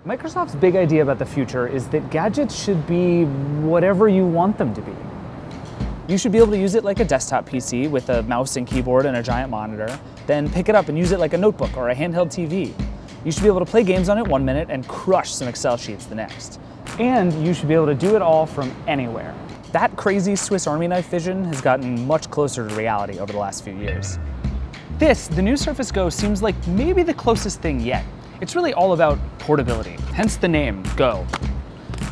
Microsoft's big idea about the future is that gadgets should be whatever you want them to be. You should be able to use it like a desktop PC with a mouse and keyboard and a giant monitor, then pick it up and use it like a notebook or a handheld TV. You should be able to play games on it 1 minute and crush some Excel sheets the next. And you should be able to do it all from anywhere. That crazy Swiss Army knife vision has gotten much closer to reality over the last few years. The new Surface Go, seems like maybe the closest thing yet. It's really all about portability, hence the name Go.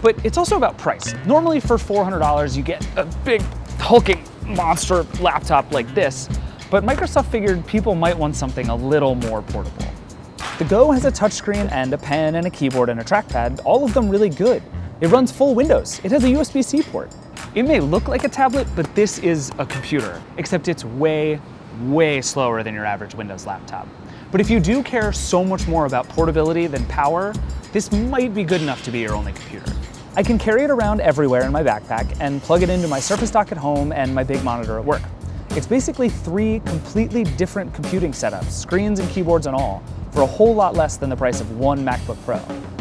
But it's also about price. Normally for $400 you get a big hulking monster laptop like this, but Microsoft figured people might want something a little more portable. The Go has a touchscreen and a pen and a keyboard and a trackpad, all of them really good. It runs full Windows. It has a USB-C port. It may look like a tablet, but this is a computer, except it's way slower than your average Windows laptop. But if you do care so much more about portability than power, this might be good enough to be your only computer. I can carry it around everywhere in my backpack and plug it into my Surface Dock at home and my big monitor at work. It's basically 3 completely different computing setups, screens and keyboards and all, for a whole lot less than the price of one MacBook Pro,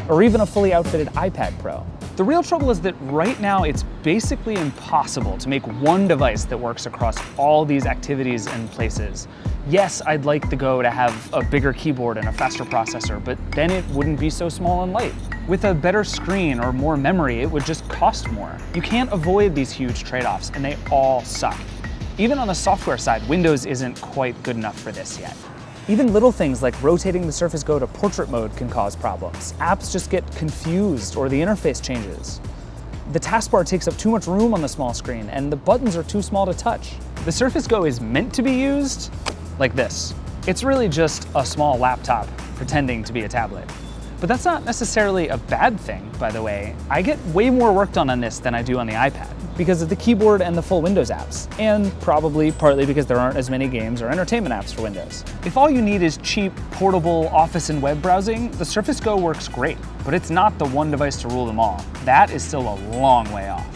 or even a fully outfitted iPad Pro. The real trouble is that right now it's basically impossible to make one device that works across all these activities and places. Yes, I'd like the Go to have a bigger keyboard and a faster processor, but then it wouldn't be so small and light. With a better screen or more memory, it would just cost more. You can't avoid these huge trade-offs, and they all suck. Even on the software side, Windows isn't quite good enough for this yet. Even little things like rotating the Surface Go to portrait mode can cause problems. Apps just get confused or the interface changes. The taskbar takes up too much room on the small screen and the buttons are too small to touch. The Surface Go is meant to be used like this. It's really just a small laptop pretending to be a tablet. But that's not necessarily a bad thing, by the way. I get way more work done on this than I do on the iPad because of the keyboard and the full Windows apps, and probably partly because there aren't as many games or entertainment apps for Windows. If all you need is cheap, portable office and web browsing, the Surface Go works great, but it's not the one device to rule them all. That is still a long way off.